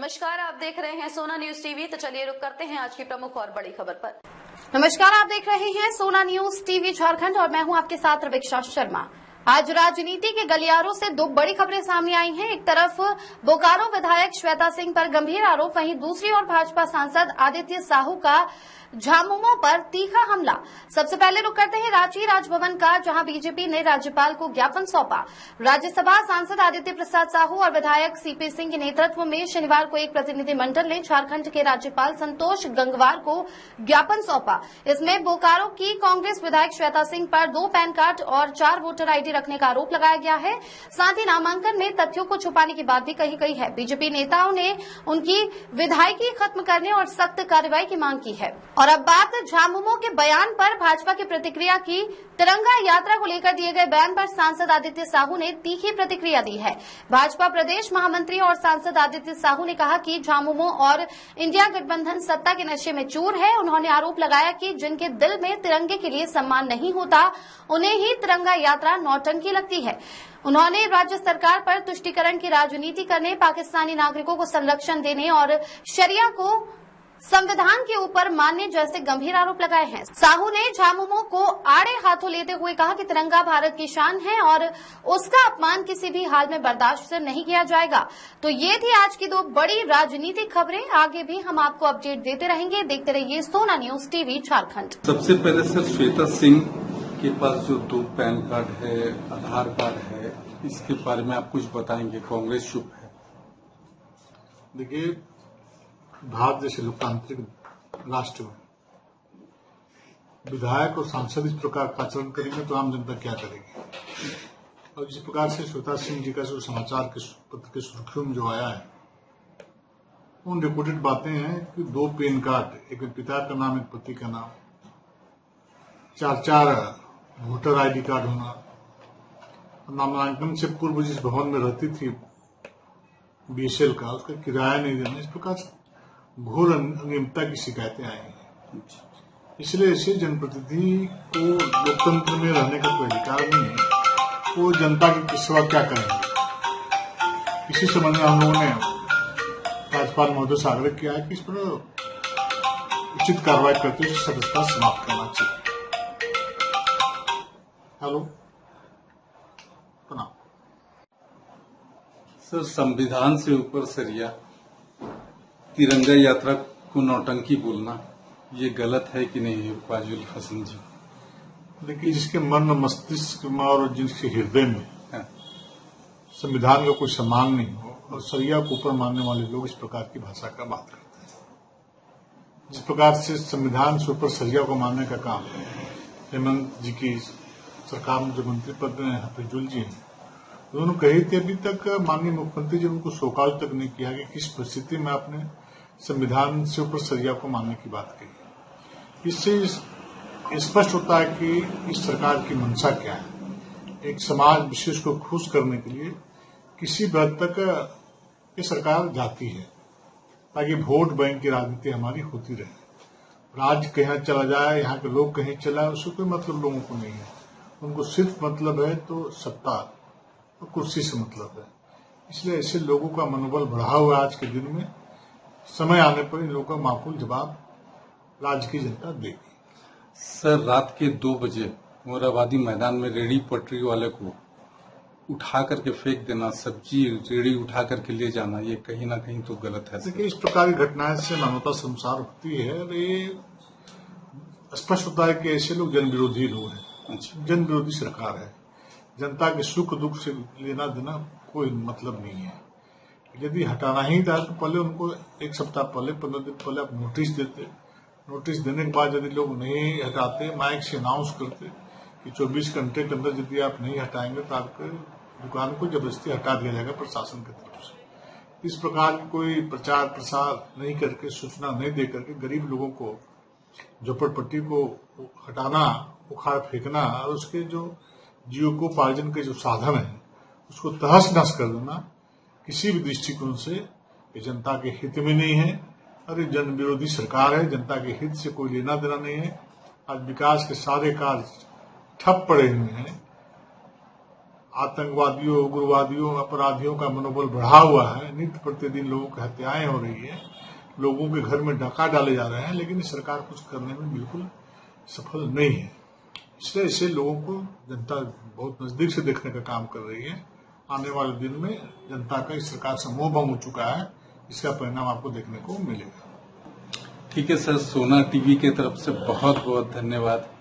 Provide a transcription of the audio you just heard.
नमस्कार, आप देख रहे हैं सोना न्यूज टीवी। तो चलिए रुक करते हैं आज की प्रमुख और बड़ी खबर पर। नमस्कार, आप देख रहे हैं सोना न्यूज टीवी झारखंड और मैं हूं आपके साथ रवीक्षा शर्मा। आज राजनीति के गलियारों से दो बड़ी खबरें सामने आई हैं। एक तरफ बोकारो विधायक श्वेता सिंह पर गंभीर आरोप, वहीं दूसरी ओर भाजपा सांसद आदित्य साहू का झामुमो पर तीखा हमला। सबसे पहले रुक करते हैं रांची राजभवन का, जहां बीजेपी ने राज्यपाल को ज्ञापन सौंपा। राज्यसभा सांसद आदित्य प्रसाद साहू और विधायक सीपी सिंह के नेतृत्व में शनिवार को एक प्रतिनिधिमंडल ने झारखंड के राज्यपाल संतोष गंगवार को ज्ञापन सौंपा। इसमें बोकारो की कांग्रेस विधायक श्वेता सिंह पर 2 पैन कार्ड और 4 वोटर आईडी रखने का आरोप लगाया गया है। साथ ही नामांकन में तथ्यों को छुपाने की बात भी कही गई है। बीजेपी नेताओं ने उनकी विधायकी खत्म करने और सख्त कार्रवाई की मांग की है। और अब बात झामुमो के बयान पर भाजपा की प्रतिक्रिया की। तिरंगा यात्रा को लेकर दिए गए बयान पर सांसद आदित्य साहू ने तीखी प्रतिक्रिया दी है। भाजपा प्रदेश महामंत्री और सांसद आदित्य साहू ने कहा कि झामुमो और इंडिया गठबंधन सत्ता के नशे में चूर है। उन्होंने आरोप लगाया कि जिनके दिल में तिरंगे के लिए सम्मान नहीं होता, उन्हें ही तिरंगा यात्रा नौटंकी लगती है। उन्होंने राज्य सरकार पर तुष्टीकरण की राजनीति करने, पाकिस्तानी नागरिकों को संरक्षण देने और शरिया को संविधान के ऊपर मानने जैसे गंभीर आरोप लगाए हैं। साहू ने झामुमो को आड़े हाथों लेते हुए कहा कि तिरंगा भारत की शान है और उसका अपमान किसी भी हाल में बर्दाश्त नहीं किया जाएगा। तो ये थी आज की 2 बड़ी राजनीतिक खबरें। आगे भी हम आपको अपडेट देते रहेंगे। देखते रहिए सोना न्यूज टीवी झारखंड। सबसे पहले सर, श्वेता सिंह के पास जो 2 पैन कार्ड है, आधार कार्ड है, इसके बारे में आप कुछ बताएंगे? कांग्रेस चुप है। देखिए, भारत जैसे लोकतांत्रिक राष्ट्र में विधायक और सांसद इस प्रकार का आचरण करेंगे तो आम जनता क्या करेगी? और जिस प्रकार से श्वेता सिंह जी का जो समाचार के पत्र के सुर्खियों में जो आया है, उन रिपोर्टेड बातें हैं कि 2 पैन कार्ड, एक में पिता का नाम, एक पति का नाम, 4 वोटर आईडी कार्ड होना, नामांकन से पूर्व जिस भवन में रहती थी बीएसएल का, उसका किराया नहीं देना, इस प्रकार से घोर अनियमितता की शिकायतें आई हैं। इसलिए ऐसे जनप्रतिनिधि को लोकतंत्र में रहने का कोई अधिकार नहीं है। वो जनता की सेवा क्या करेंगे? इसी संबंध में हम लोगों ने राज्यपाल महोदय से आग्रह किया है कि इस पर उचित कार्रवाई करते हुए सदस्यता समाप्त करना चाहिए। हेलो, प्रणाम सर, संविधान से ऊपर सरिया, तिरंगा यात्रा को नौटंकी बोलना ये गलत है कि नहीं है फाजुल हसन जी? देखिए, जिसके मन मस्तिष्क में और जिसके हृदय में संविधान का कोई सम्मान नहीं हो और सरिया को ऊपर मानने वाले लोग इस प्रकार की भाषा का बात करते हैं। जिस प्रकार से संविधान से ऊपर सरिया को मानने का काम हेमंत जी की सरकार में जो मंत्री पद में हफीजुल जी हैं, उन्होंने कही थी। अभी तक माननीय मुख्यमंत्री जी उनको शोकाज तक नहीं किया कि किस परिस्थिति में आपने संविधान से ऊपर सरिया को मानने की बात कही। इससे स्पष्ट होता है कि इस सरकार की मंशा क्या है। एक समाज विशेष को खुश करने के लिए किसी भी हद तक ये सरकार जाती है ताकि वोट बैंक की राजनीति हमारी होती रहे। राज्य कहीं चला जाए, यहाँ के लोग कहीं चलाए, उससे कोई मतलब लोगों को नहीं है। उनको सिर्फ मतलब है तो सत्ता, कुर्सी से मतलब है। इसलिए ऐसे लोगों का मनोबल बढ़ा हुआ आज के दिन में, समय आने पर इन लोगों का माकूल जवाब राज्य की जनता देगी। सर, रात के 2 बजे मोराबादी मैदान में रेडी पटरी वाले को उठा करके फेंक देना, सब्जी रेडी उठा करके ले जाना, ये कहीं ना कहीं तो गलत है। देखिए, इस प्रकार की घटनाएं से मानवता संसार होती है और ये स्पष्ट होता है कि ऐसे लोग जन विरोधी लोग हैं। जन विरोधी सरकार है। जनता के सुख दुख से लेना देना कोई मतलब नहीं है। यदि हटाना ही था तो पहले उनको 1 सप्ताह पहले, 15 दिन पहले आप नोटिस देते। नोटिस देने के बाद यदि लोग नहीं हटाते, माइक से अनाउंस करते कि 24 घंटे के अंदर यदि आप नहीं हटाएंगे तो आपके दुकान को जबरदस्ती हटा दिया जाएगा प्रशासन की तरफ से। इस प्रकार की कोई प्रचार प्रसार नहीं करके, सूचना नहीं दे करके गरीब लोगों को झोपड़पट्टी को हटाना, उखाड़ फेंकना और उसके जो जीविकोपार्जन के जो साधन है उसको तहस नहस कर देना किसी भी दृष्टिकोण से ये जनता के हित में नहीं है। और ये जन विरोधी सरकार है। जनता के हित से कोई लेना देना नहीं है। आज विकास के सारे कार्य ठप पड़े हुए हैं आतंकवादियों, उग्रवादियों, अपराधियों का मनोबल बढ़ा हुआ है। नित्य प्रतिदिन लोगों की हत्याएं हो रही है, लोगों के घर में डाका डाले जा रहे हैं, लेकिन सरकार कुछ करने में बिल्कुल सफल नहीं है। इसलिए इसे लोगों को जनता बहुत नजदीक से देखने का काम कर रही है। आने वाले दिन में जनता का इस सरकार से मोह भंग हो चुका है, इसका परिणाम आपको देखने को मिलेगा। ठीक है सर, सोना टीवी के तरफ से बहुत बहुत धन्यवाद।